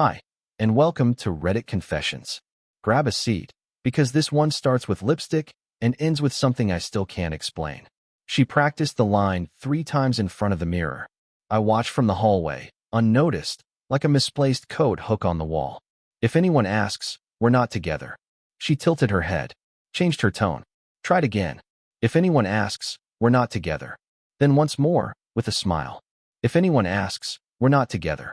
Hi, and welcome to Reddit Confessions. Grab a seat, because this one starts with lipstick and ends with something I still can't explain. She practiced the line 3 times in front of the mirror. I watched from the hallway, unnoticed, like a misplaced coat hook on the wall. If anyone asks, we're not together. She tilted her head, changed her tone. Tried again. If anyone asks, we're not together. Then once more, with a smile. If anyone asks, we're not together.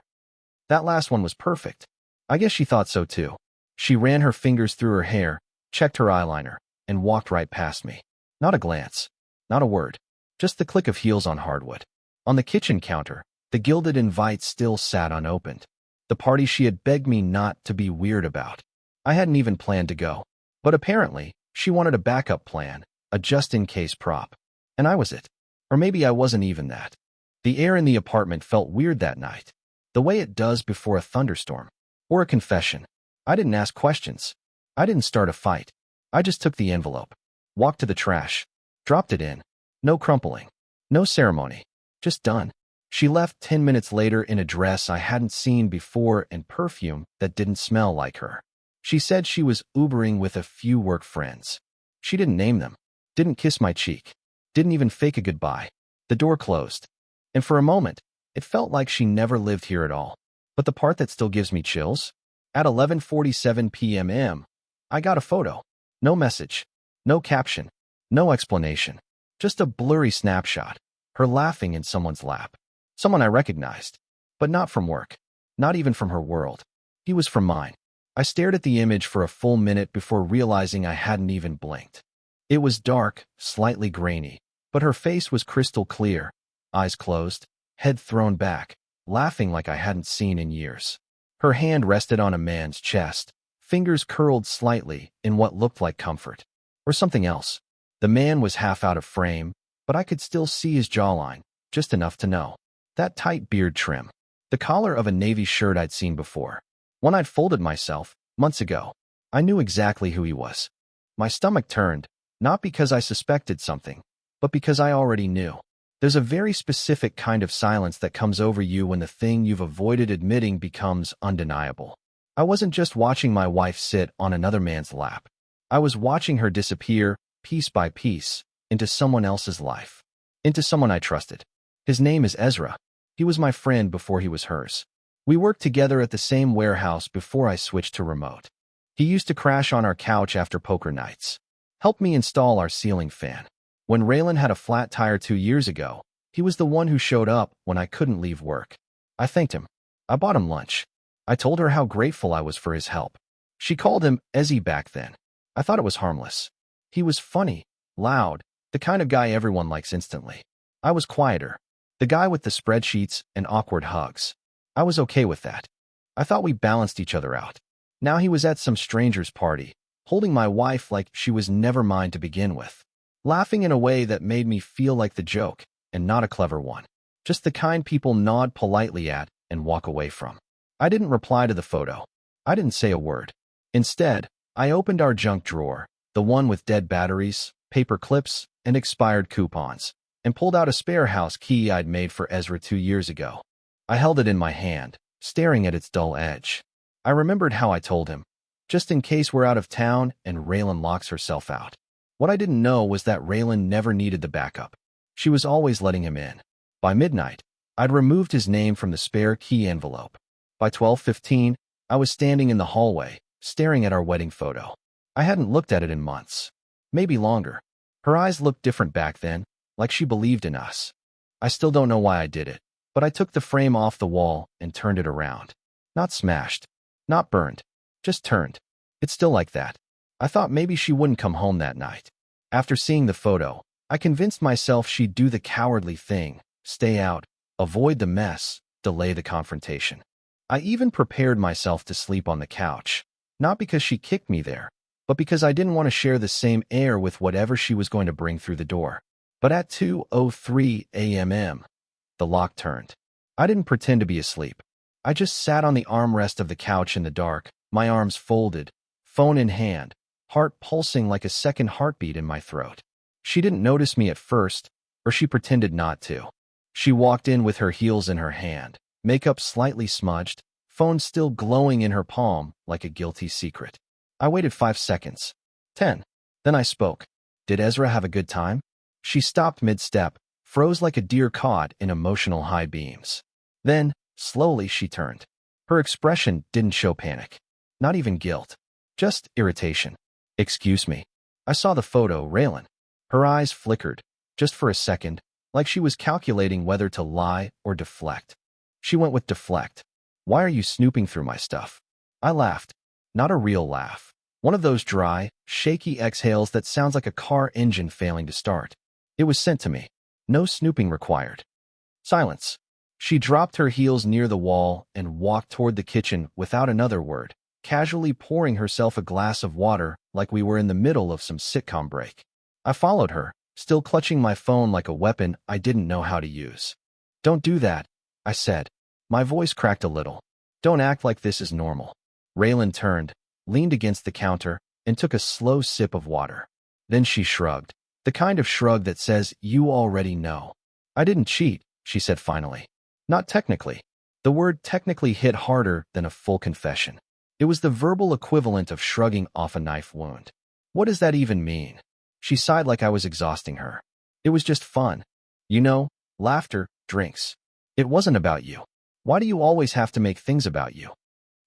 That last one was perfect. I guess she thought so too. She ran her fingers through her hair, checked her eyeliner, and walked right past me. Not a glance. Not a word. Just the click of heels on hardwood. On the kitchen counter, the gilded invite still sat unopened. The party she had begged me not to be weird about. I hadn't even planned to go. But apparently, she wanted a backup plan, a just-in-case prop. And I was it. Or maybe I wasn't even that. The air in the apartment felt weird that night. The way it does before a thunderstorm. Or a confession. I didn't ask questions. I didn't start a fight. I just took the envelope. Walked to the trash. Dropped it in. No crumpling. No ceremony. Just done. She left 10 minutes later in a dress I hadn't seen before and perfume that didn't smell like her. She said she was Ubering with a few work friends. She didn't name them. Didn't kiss my cheek. Didn't even fake a goodbye. The door closed. And for a moment, it felt like she never lived here at all. But the part that still gives me chills? At 11:47 p.m. I got a photo. No message. No caption. No explanation. Just a blurry snapshot. Her laughing in someone's lap. Someone I recognized. But not from work. Not even from her world. He was from mine. I stared at the image for a full minute before realizing I hadn't even blinked. It was dark, slightly grainy, but her face was crystal clear. Eyes closed. Head thrown back, laughing like I hadn't seen in years. Her hand rested on a man's chest, fingers curled slightly in what looked like comfort. Or something else. The man was half out of frame, but I could still see his jawline, just enough to know. That tight beard trim. The collar of a navy shirt I'd seen before. One I'd folded myself, months ago. I knew exactly who he was. My stomach turned, not because I suspected something, but because I already knew. There's a very specific kind of silence that comes over you when the thing you've avoided admitting becomes undeniable. I wasn't just watching my wife sit on another man's lap. I was watching her disappear, piece by piece, into someone else's life. Into someone I trusted. His name is Ezra. He was my friend before he was hers. We worked together at the same warehouse before I switched to remote. He used to crash on our couch after poker nights. Helped me install our ceiling fan. When Raylan had a flat tire 2 years ago, he was the one who showed up when I couldn't leave work. I thanked him. I bought him lunch. I told her how grateful I was for his help. She called him Ezzy back then. I thought it was harmless. He was funny, loud, the kind of guy everyone likes instantly. I was quieter. The guy with the spreadsheets and awkward hugs. I was okay with that. I thought we balanced each other out. Now he was at some stranger's party, holding my wife like she was never mine to begin with. Laughing in a way that made me feel like the joke, and not a clever one. Just the kind people nod politely at and walk away from. I didn't reply to the photo. I didn't say a word. Instead, I opened our junk drawer, the one with dead batteries, paper clips, and expired coupons, and pulled out a spare house key I'd made for Ezra 2 years ago. I held it in my hand, staring at its dull edge. I remembered how I told him, just in case we're out of town and Raylan locks herself out. What I didn't know was that Raylan never needed the backup. She was always letting him in. By midnight, I'd removed his name from the spare key envelope. By 12:15, I was standing in the hallway, staring at our wedding photo. I hadn't looked at it in months. Maybe longer. Her eyes looked different back then, like she believed in us. I still don't know why I did it, but I took the frame off the wall and turned it around. Not smashed. Not burned. Just turned. It's still like that. I thought maybe she wouldn't come home that night. After seeing the photo, I convinced myself she'd do the cowardly thing, stay out, avoid the mess, delay the confrontation. I even prepared myself to sleep on the couch, not because she kicked me there, but because I didn't want to share the same air with whatever she was going to bring through the door. But at 2:03 a.m., the lock turned. I didn't pretend to be asleep. I just sat on the armrest of the couch in the dark, my arms folded, phone in hand, heart pulsing like a second heartbeat in my throat. She didn't notice me at first, or she pretended not to. She walked in with her heels in her hand, makeup slightly smudged, phone still glowing in her palm like a guilty secret. I waited 5 seconds. 10. Then I spoke. Did Ezra have a good time? She stopped mid-step, froze like a deer caught in emotional high beams. Then, slowly, she turned. Her expression didn't show panic. Not even guilt. Just irritation. Excuse me. I saw the photo, Raylan. Her eyes flickered, just for a second, like she was calculating whether to lie or deflect. She went with deflect. Why are you snooping through my stuff? I laughed. Not a real laugh. One of those dry, shaky exhales that sounds like a car engine failing to start. It was sent to me. No snooping required. Silence. She dropped her heels near the wall and walked toward the kitchen without another word, casually pouring herself a glass of water like we were in the middle of some sitcom break. I followed her, still clutching my phone like a weapon I didn't know how to use. Don't do that, I said. My voice cracked a little. Don't act like this is normal. Raylan turned, leaned against the counter, and took a slow sip of water. Then she shrugged. The kind of shrug that says, you already know. I didn't cheat, she said finally. Not technically. The word technically hit harder than a full confession. It was the verbal equivalent of shrugging off a knife wound. What does that even mean? She sighed like I was exhausting her. It was just fun. You know, laughter, drinks. It wasn't about you. Why do you always have to make things about you?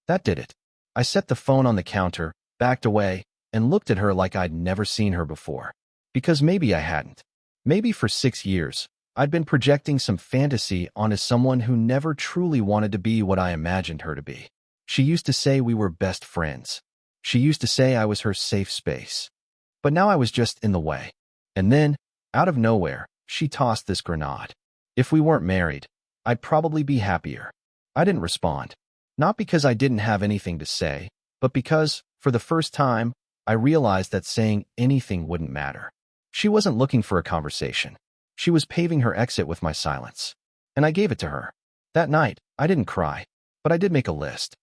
That did it. I set the phone on the counter, backed away, and looked at her like I'd never seen her before. Because maybe I hadn't. Maybe for 6 years, I'd been projecting some fantasy onto someone who never truly wanted to be what I imagined her to be. She used to say we were best friends. She used to say I was her safe space. But now I was just in the way. And then, out of nowhere, she tossed this grenade. If we weren't married, I'd probably be happier. I didn't respond. Not because I didn't have anything to say, but because, for the first time, I realized that saying anything wouldn't matter. She wasn't looking for a conversation. She was paving her exit with my silence. And I gave it to her. That night, I didn't cry, but I did make a list.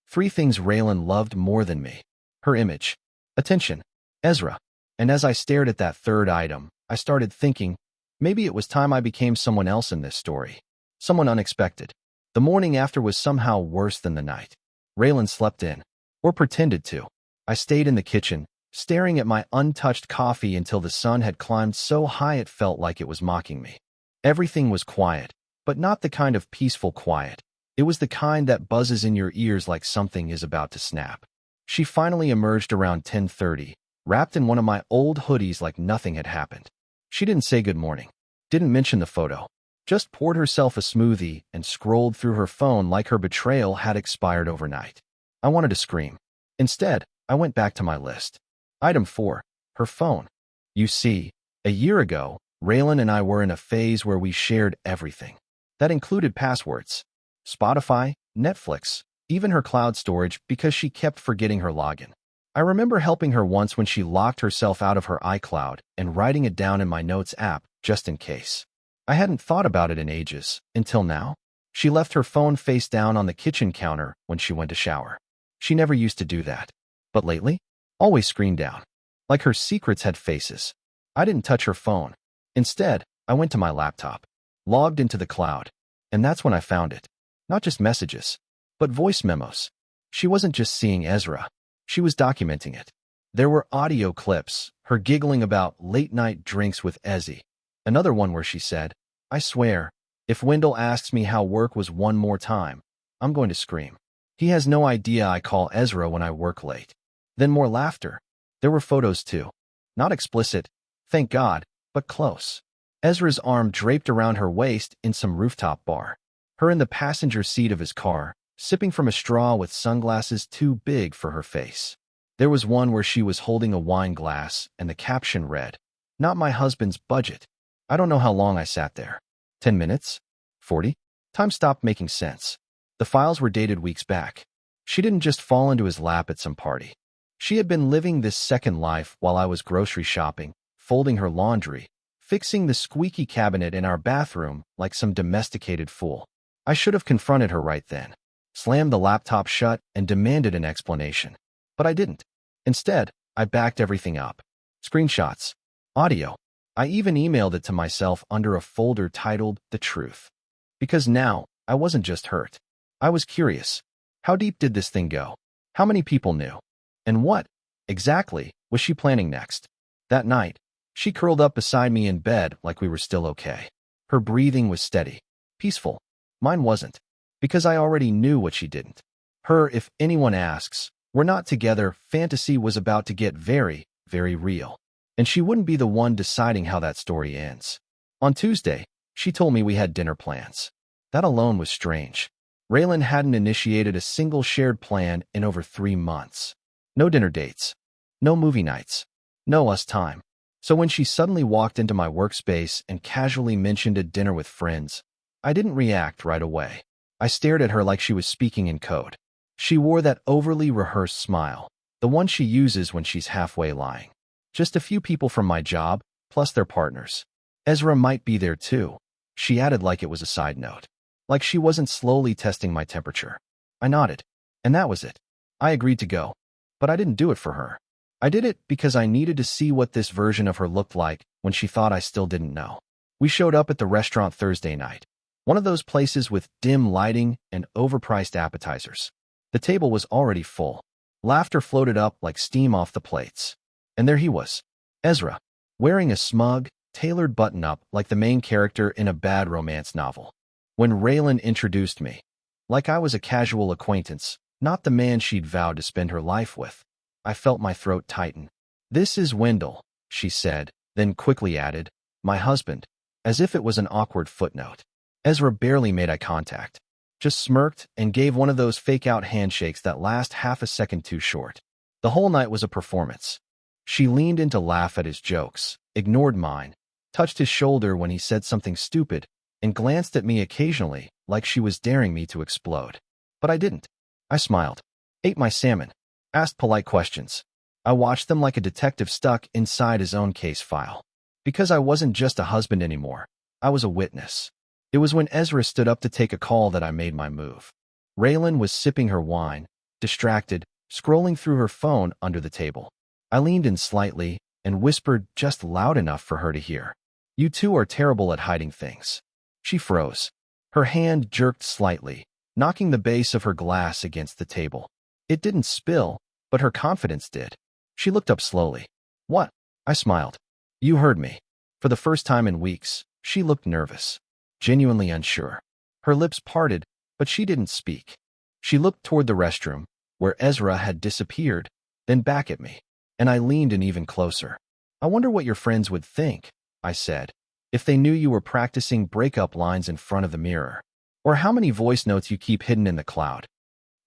3 things Raylan loved more than me. Her image, attention, Ezra. And as I stared at that third item, I started thinking, maybe it was time I became someone else in this story. Someone unexpected. The morning after was somehow worse than the night. Raylan slept in, or pretended to. I stayed in the kitchen, staring at my untouched coffee until the sun had climbed so high it felt like it was mocking me. Everything was quiet, but not the kind of peaceful quiet. It was the kind that buzzes in your ears like something is about to snap. She finally emerged around 10:30, wrapped in one of my old hoodies like nothing had happened. She didn't say good morning, didn't mention the photo, just poured herself a smoothie and scrolled through her phone like her betrayal had expired overnight. I wanted to scream. Instead, I went back to my list. Item 4, her phone. You see, a year ago, Raylan and I were in a phase where we shared everything. That included passwords, Spotify, Netflix, even her cloud storage because she kept forgetting her login. I remember helping her once when she locked herself out of her iCloud and writing it down in my Notes app just in case. I hadn't thought about it in ages, until now. She left her phone face down on the kitchen counter when she went to shower. She never used to do that. But lately, always screen down. Like her secrets had faces. I didn't touch her phone. Instead, I went to my laptop, logged into the cloud, and that's when I found it. Not just messages, but voice memos. She wasn't just seeing Ezra. She was documenting it. There were audio clips, her giggling about late-night drinks with Ezzy. Another one where she said, I swear, if Wendell asks me how work was one more time, I'm going to scream. He has no idea I call Ezra when I work late. Then more laughter. There were photos too. Not explicit, thank God, but close. Ezra's arm draped around her waist in some rooftop bar. Her in the passenger seat of his car, sipping from a straw with sunglasses too big for her face. There was one where she was holding a wine glass and the caption read, Not my husband's budget. I don't know how long I sat there. 10 minutes? 40? Time stopped making sense. The files were dated weeks back. She didn't just fall into his lap at some party. She had been living this second life while I was grocery shopping, folding her laundry, fixing the squeaky cabinet in our bathroom like some domesticated fool. I should have confronted her right then, slammed the laptop shut, and demanded an explanation. But I didn't. Instead, I backed everything up. Screenshots, audio. I even emailed it to myself under a folder titled The Truth. Because now, I wasn't just hurt. I was curious. How deep did this thing go? How many people knew? And what, exactly, was she planning next? That night, she curled up beside me in bed like we were still okay. Her breathing was steady, peaceful. Mine wasn't, because I already knew what she didn't. Her, if anyone asks, we're not together, fantasy was about to get very, very real. And she wouldn't be the one deciding how that story ends. On Tuesday, she told me we had dinner plans. That alone was strange. Raylan hadn't initiated a single shared plan in over 3 months. No dinner dates. No movie nights. No us time. So when she suddenly walked into my workspace and casually mentioned a dinner with friends, I didn't react right away. I stared at her like she was speaking in code. She wore that overly rehearsed smile, the one she uses when she's halfway lying. Just a few people from my job, plus their partners. Ezra might be there too. She added like it was a side note. Like she wasn't slowly testing my temperature. I nodded. And that was it. I agreed to go. But I didn't do it for her. I did it because I needed to see what this version of her looked like when she thought I still didn't know. We showed up at the restaurant Thursday night. One of those places with dim lighting and overpriced appetizers. The table was already full. Laughter floated up like steam off the plates. And there he was, Ezra, wearing a smug, tailored button-up like the main character in a bad romance novel. When Raylan introduced me, like I was a casual acquaintance, not the man she'd vowed to spend her life with, I felt my throat tighten. "This is Wendell," she said, then quickly added, "my husband," as if it was an awkward footnote. Ezra barely made eye contact, just smirked and gave one of those fake-out handshakes that last half a second too short. The whole night was a performance. She leaned in to laugh at his jokes, ignored mine, touched his shoulder when he said something stupid, and glanced at me occasionally like she was daring me to explode. But I didn't. I smiled, ate my salmon, asked polite questions. I watched them like a detective stuck inside his own case file. Because I wasn't just a husband anymore, I was a witness. It was when Ezra stood up to take a call that I made my move. Raylan was sipping her wine, distracted, scrolling through her phone under the table. I leaned in slightly and whispered just loud enough for her to hear. "You two are terrible at hiding things." She froze. Her hand jerked slightly, knocking the base of her glass against the table. It didn't spill, but her confidence did. She looked up slowly. "What?" I smiled. "You heard me." For the first time in weeks, she looked nervous, genuinely unsure. Her lips parted, but she didn't speak. She looked toward the restroom, where Ezra had disappeared, then back at me, and I leaned in even closer. "I wonder what your friends would think," I said, "if they knew you were practicing breakup lines in front of the mirror, or how many voice notes you keep hidden in the cloud."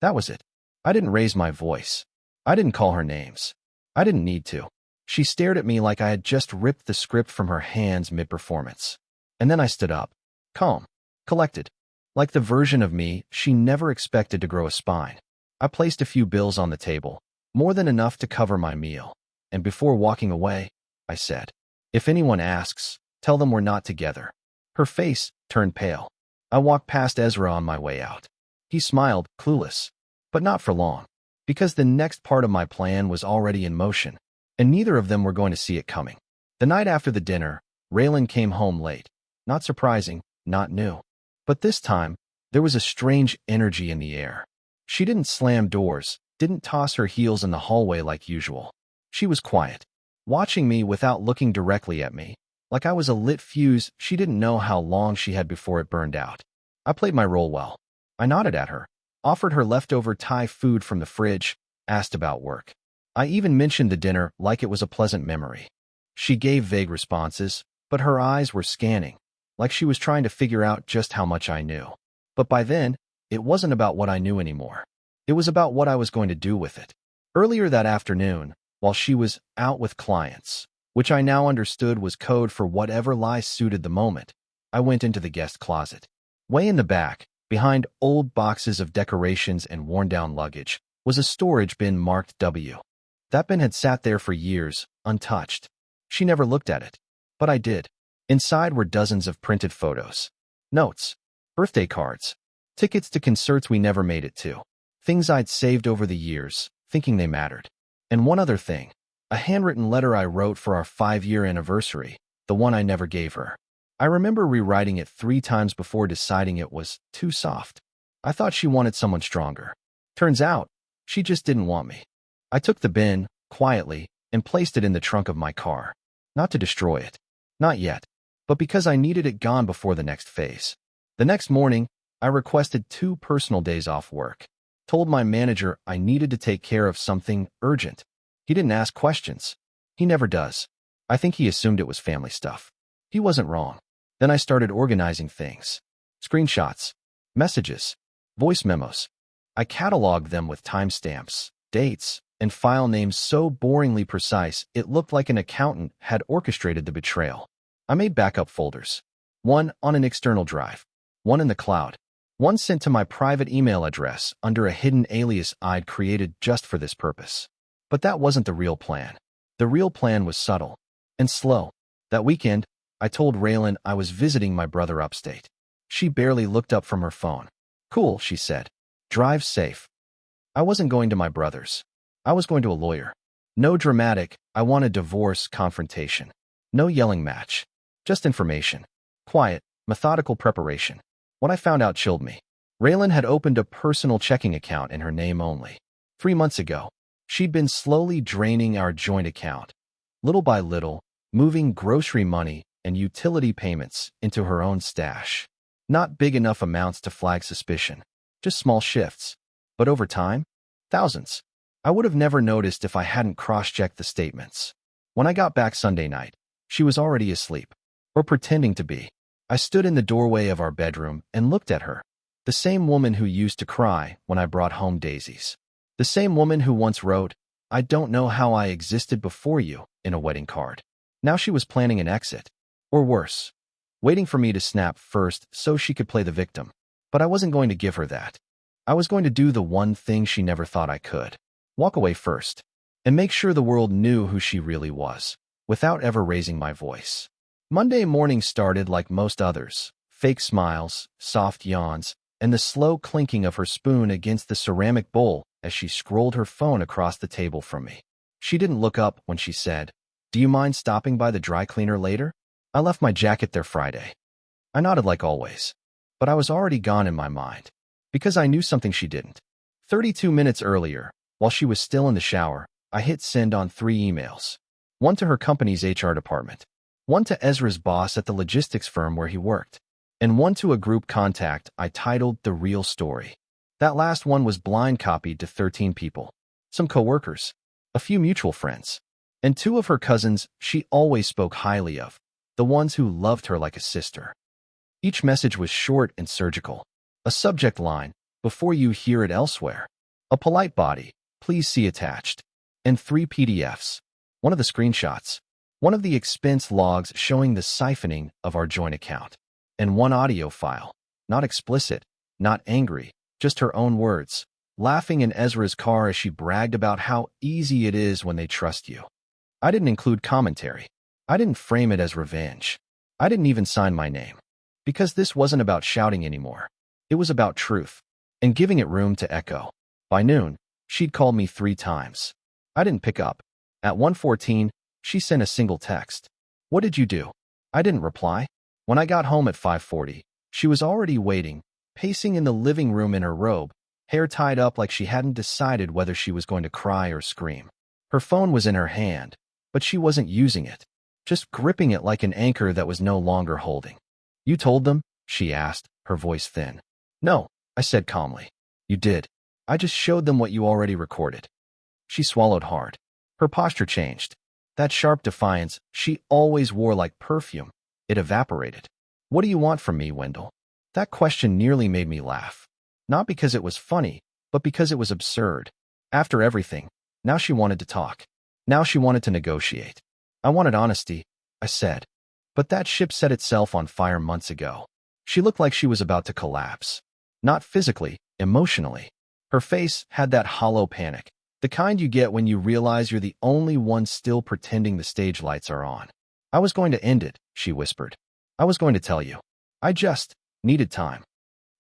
That was it. I didn't raise my voice. I didn't call her names. I didn't need to. She stared at me like I had just ripped the script from her hands mid-performance. And then I stood up, calm, collected, like the version of me she never expected to grow a spine. I placed a few bills on the table, more than enough to cover my meal, and before walking away, I said, "If anyone asks, tell them we're not together." Her face turned pale. I walked past Ezra on my way out. He smiled, clueless, but not for long, because the next part of my plan was already in motion, and neither of them were going to see it coming. The night after the dinner, Raylan came home late. Not surprising, not new. But this time, there was a strange energy in the air. She didn't slam doors, didn't toss her heels in the hallway like usual. She was quiet, watching me without looking directly at me, like I was a lit fuse she didn't know how long she had before it burned out. I played my role well. I nodded at her, offered her leftover Thai food from the fridge, asked about work. I even mentioned the dinner like it was a pleasant memory. She gave vague responses, but her eyes were scanning, like she was trying to figure out just how much I knew. But by then, it wasn't about what I knew anymore. It was about what I was going to do with it. Earlier that afternoon, while she was out with clients, which I now understood was code for whatever lie suited the moment, I went into the guest closet. Way in the back, behind old boxes of decorations and worn-down luggage, was a storage bin marked W. That bin had sat there for years, untouched. She never looked at it. But I did. Inside were dozens of printed photos, notes, birthday cards, tickets to concerts we never made it to, things I'd saved over the years, thinking they mattered. And one other thing, a handwritten letter I wrote for our 5-year anniversary, the one I never gave her. I remember rewriting it 3 times before deciding it was too soft. I thought she wanted someone stronger. Turns out, she just didn't want me. I took the bin, quietly, and placed it in the trunk of my car. Not to destroy it. Not yet. But because I needed it gone before the next phase. The next morning, I requested 2 personal days off work. Told my manager I needed to take care of something urgent. He didn't ask questions. He never does. I think he assumed it was family stuff. He wasn't wrong. Then I started organizing things. Screenshots, messages, voice memos. I cataloged them with timestamps, dates, and file names so boringly precise it looked like an accountant had orchestrated the betrayal. I made backup folders. One on an external drive. One in the cloud. One sent to my private email address under a hidden alias I'd created just for this purpose. But that wasn't the real plan. The real plan was subtle and slow. That weekend, I told Raylan I was visiting my brother upstate. She barely looked up from her phone. Cool, she said. Drive safe. I wasn't going to my brother's. I was going to a lawyer. No dramatic, I want a divorce confrontation. No yelling match. Just information. Quiet, methodical preparation. What I found out chilled me. Raylan had opened a personal checking account in her name only. 3 months ago, she'd been slowly draining our joint account. Little by little, moving grocery money and utility payments into her own stash. Not big enough amounts to flag suspicion. Just small shifts. But over time, thousands. I would have never noticed if I hadn't cross-checked the statements. When I got back Sunday night, she was already asleep. Or pretending to be. I stood in the doorway of our bedroom and looked at her. The same woman who used to cry when I brought home daisies. The same woman who once wrote, "I don't know how I existed before you," in a wedding card. Now she was planning an exit. Or worse. Waiting for me to snap first so she could play the victim. But I wasn't going to give her that. I was going to do the one thing she never thought I could. Walk away first. And make sure the world knew who she really was. Without ever raising my voice. Monday morning started like most others. Fake smiles, soft yawns, and the slow clinking of her spoon against the ceramic bowl as she scrolled her phone across the table from me. She didn't look up when she said, "Do you mind stopping by the dry cleaner later? I left my jacket there Friday." I nodded like always. But I was already gone in my mind. Because I knew something she didn't. 32 minutes earlier, while she was still in the shower, I hit send on 3 emails. One to her company's HR department. One to Ezra's boss at the logistics firm where he worked. And one to a group contact I titled The Real Story. That last one was blind copied to 13 people. Some coworkers. A few mutual friends. And 2 of her cousins she always spoke highly of. The ones who loved her like a sister. Each message was short and surgical. A subject line, "Before you hear it elsewhere." A polite body, "Please see attached." And 3 PDFs. One of the screenshots. One of the expense logs showing the siphoning of our joint account. And 1 audio file. Not explicit, not angry, just her own words. Laughing in Ezra's car as she bragged about how easy it is when they trust you. I didn't include commentary. I didn't frame it as revenge. I didn't even sign my name. Because this wasn't about shouting anymore. It was about truth. And giving it room to echo. By noon, she'd called me 3 times. I didn't pick up. At 1:14, she sent a single text. "What did you do?" I didn't reply. When I got home at 5:40, she was already waiting, pacing in the living room in her robe, hair tied up like she hadn't decided whether she was going to cry or scream. Her phone was in her hand, but she wasn't using it, just gripping it like an anchor that was no longer holding. "You told them?" she asked, her voice thin. "No," I said calmly. "You did. I just showed them what you already recorded." She swallowed hard. Her posture changed. That sharp defiance she always wore like perfume. It evaporated. "What do you want from me, Wendell?" That question nearly made me laugh. Not because it was funny, but because it was absurd. After everything, now she wanted to talk. Now she wanted to negotiate. "I wanted honesty," I said. But that ship set itself on fire months ago. She looked like she was about to collapse. Not physically, emotionally. Her face had that hollow panic. The kind you get when you realize you're the only one still pretending the stage lights are on. "I was going to end it," she whispered. "I was going to tell you. I just needed time."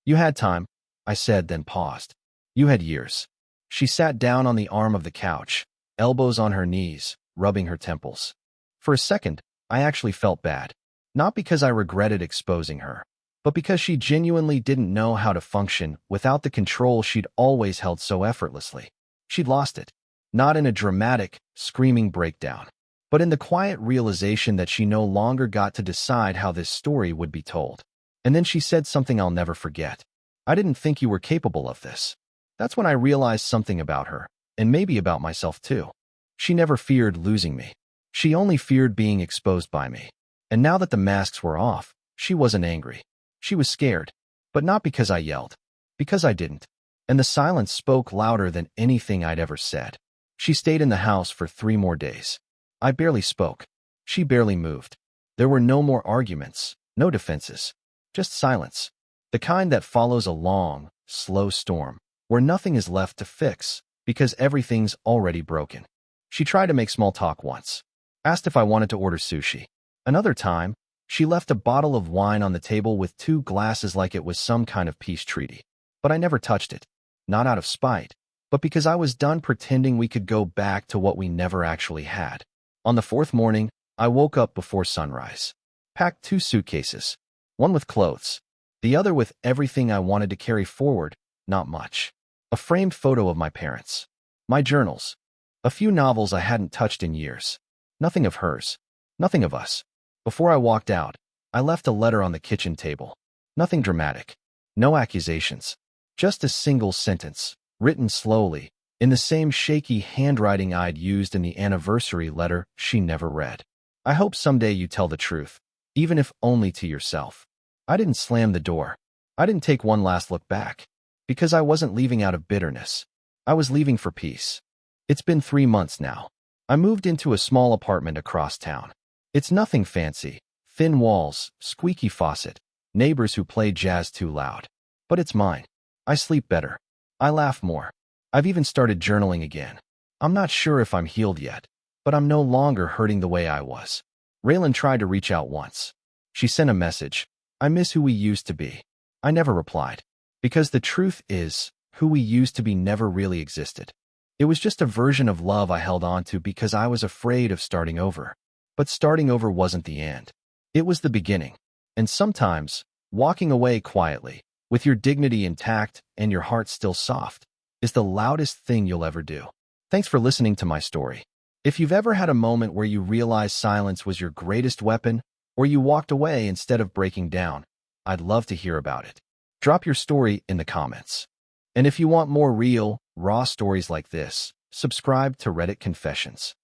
"You had time," I said, then paused. "You had years." She sat down on the arm of the couch, elbows on her knees, rubbing her temples. For a second, I actually felt bad. Not because I regretted exposing her, but because she genuinely didn't know how to function without the control she'd always held so effortlessly. She'd lost it, not in a dramatic, screaming breakdown, but in the quiet realization that she no longer got to decide how this story would be told. And then she said something I'll never forget. "I didn't think you were capable of this." That's when I realized something about her, and maybe about myself too. She never feared losing me. She only feared being exposed by me. And now that the masks were off, she wasn't angry. She was scared, but not because I yelled, because I didn't. And the silence spoke louder than anything I'd ever said. She stayed in the house for 3 more days. I barely spoke. She barely moved. There were no more arguments, no defenses, just silence. The kind that follows a long, slow storm, where nothing is left to fix because everything's already broken. She tried to make small talk once, asked if I wanted to order sushi. Another time, she left a bottle of wine on the table with 2 glasses like it was some kind of peace treaty. But I never touched it, not out of spite, but because I was done pretending we could go back to what we never actually had. On the 4th morning, I woke up before sunrise, packed 2 suitcases, one with clothes, the other with everything I wanted to carry forward, not much. A framed photo of my parents, my journals, a few novels I hadn't touched in years. Nothing of hers, nothing of us. Before I walked out, I left a letter on the kitchen table. Nothing dramatic, no accusations, just a single sentence, written slowly, in the same shaky handwriting I'd used in the anniversary letter she never read. "I hope someday you tell the truth, even if only to yourself." I didn't slam the door. I didn't take one last look back, because I wasn't leaving out of bitterness. I was leaving for peace. It's been 3 months now. I moved into a small apartment across town. It's nothing fancy, thin walls, squeaky faucet, neighbors who play jazz too loud. But it's mine. I sleep better. I laugh more. I've even started journaling again. I'm not sure if I'm healed yet, but I'm no longer hurting the way I was. Raylan tried to reach out once. She sent a message. "I miss who we used to be." I never replied, because the truth is, who we used to be never really existed. It was just a version of love I held on to because I was afraid of starting over. But starting over wasn't the end. It was the beginning. And sometimes, walking away quietly, with your dignity intact and your heart still soft, is the loudest thing you'll ever do. Thanks for listening to my story. If you've ever had a moment where you realized silence was your greatest weapon, or you walked away instead of breaking down, I'd love to hear about it. Drop your story in the comments. And if you want more real, raw stories like this, subscribe to Reddit Confessions.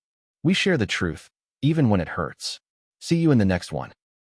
We share the truth, even when it hurts. See you in the next one.